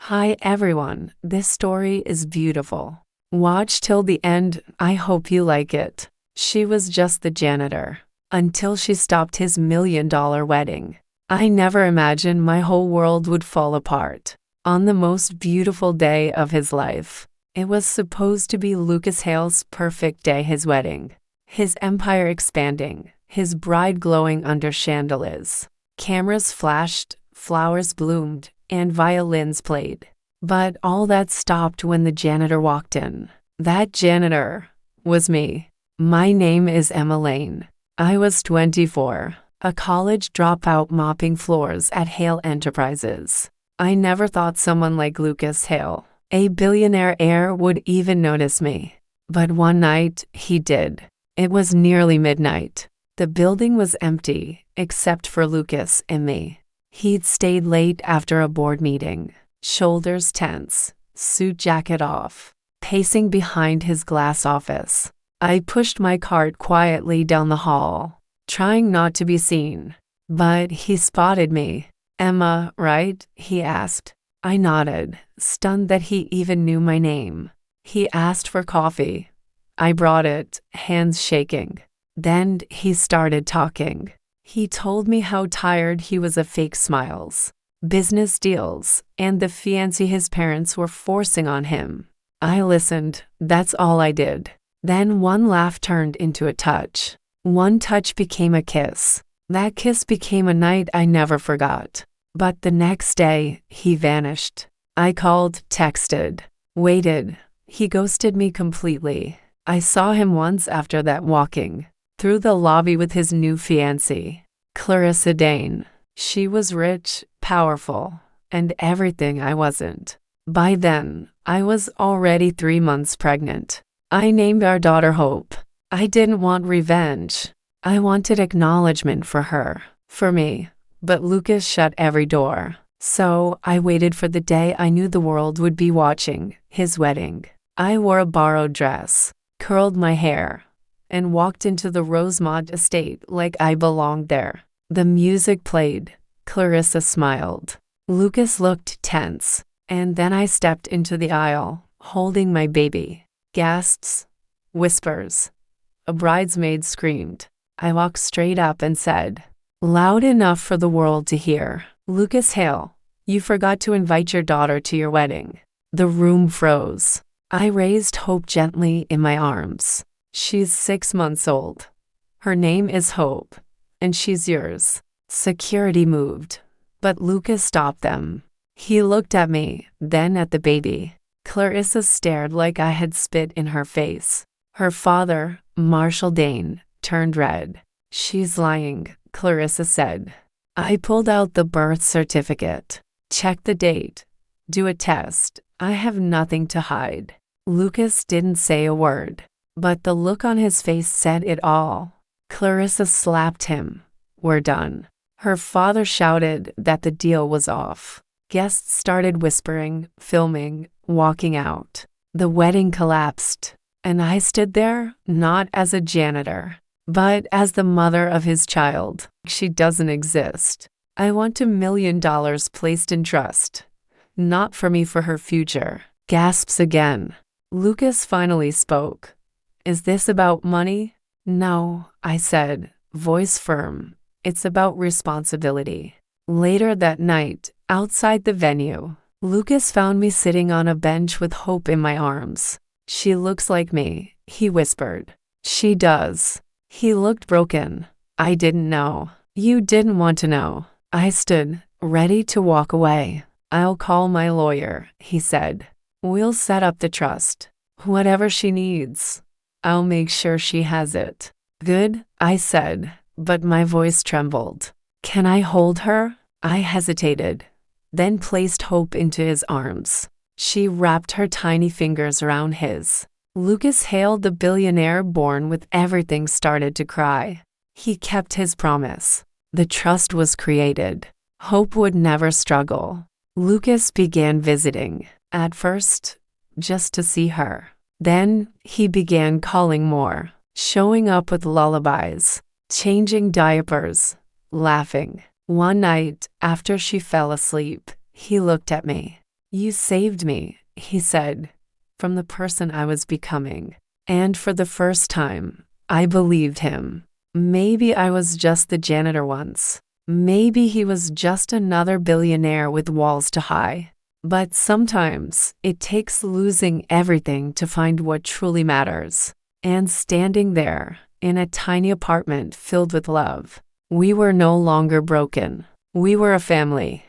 Hi everyone, this story is beautiful. Watch till the end, I hope you like it. She was just the janitor until she stopped his $1 million wedding. I never imagined my whole world would fall apart on the most beautiful day of his life. It was supposed to be Lucas Hale's perfect day, his wedding. His empire expanding, his bride glowing under chandeliers. Cameras flashed, flowers bloomed, and violins played. But all that stopped when the janitor walked in. That janitor was me. My name is Emma Lane. I was 24, a college dropout mopping floors at Hale Enterprises. I never thought someone like Lucas Hale, a billionaire heir, would even notice me. But one night, he did. It was nearly midnight. The building was empty, except for Lucas and me. He'd stayed late after a board meeting, shoulders tense, suit jacket off, pacing behind his glass office. I pushed my cart quietly down the hall, trying not to be seen. But he spotted me. "Emma, right?" he asked. I nodded, stunned that he even knew my name. He asked for coffee. I brought it, hands shaking. Then he started talking. He told me how tired he was of fake smiles, business deals, and the fiancé his parents were forcing on him. I listened, that's all I did. Then one laugh turned into a touch. One touch became a kiss. That kiss became a night I never forgot. But the next day, he vanished. I called, texted, waited. He ghosted me completely. I saw him once after that, walking through the lobby with his new fiancée, Clarissa Dane. She was rich, powerful, and everything I wasn't. By then, I was already 3 months pregnant. I named our daughter Hope. I didn't want revenge. I wanted acknowledgement for her, for me. But Lucas shut every door. So I waited for the day I knew the world would be watching, his wedding. I wore a borrowed dress, curled my hair, and walked into the Rosemont estate like I belonged there. The music played. Clarissa smiled. Lucas looked tense. And then I stepped into the aisle, holding my baby. Gasps, whispers. A bridesmaid screamed. I walked straight up and said, loud enough for the world to hear, "Lucas Hale, you forgot to invite your daughter to your wedding." The room froze. I raised Hope gently in my arms. She's 6 months old. Her name is Hope, and she's yours. Security moved, but Lucas stopped them. He looked at me, then at the baby. Clarissa stared like I had spit in her face. Her father, Marshall Dane, turned red. "She's lying," Clarissa said. I pulled out the birth certificate. Check the date. Do a test. I have nothing to hide. Lucas didn't say a word, but the look on his face said it all. Clarissa slapped him. "We're done." Her father shouted that the deal was off. Guests started whispering, filming, walking out. The wedding collapsed, and I stood there, not as a janitor, but as the mother of his child. She doesn't exist. I want $1 million placed in trust, not for me, for her future. Gasps again. Lucas finally spoke. "Is this about money?" "No," I said, voice firm. "It's about responsibility." Later that night, outside the venue, Lucas found me sitting on a bench with Hope in my arms. "She looks like me," he whispered. "She does." He looked broken. I didn't know. "You didn't want to know." I stood, ready to walk away. "I'll call my lawyer," he said. "We'll set up the trust. Whatever she needs, I'll make sure she has it." "Good," I said, but my voice trembled. "Can I hold her?" I hesitated, then placed Hope into his arms. She wrapped her tiny fingers around his. Lucas Hale, the billionaire born with everything, started to cry. He kept his promise. The trust was created. Hope would never struggle. Lucas began visiting, at first, just to see her. Then, he began calling more, showing up with lullabies, changing diapers, laughing. One night, after she fell asleep, he looked at me. You saved me, he said, from the person I was becoming. And for the first time, I believed him. Maybe I was just the janitor once. Maybe he was just another billionaire with walls to high. But sometimes it takes losing everything to find what truly matters. And standing there, in a tiny apartment filled with love, we were no longer broken. We were a family.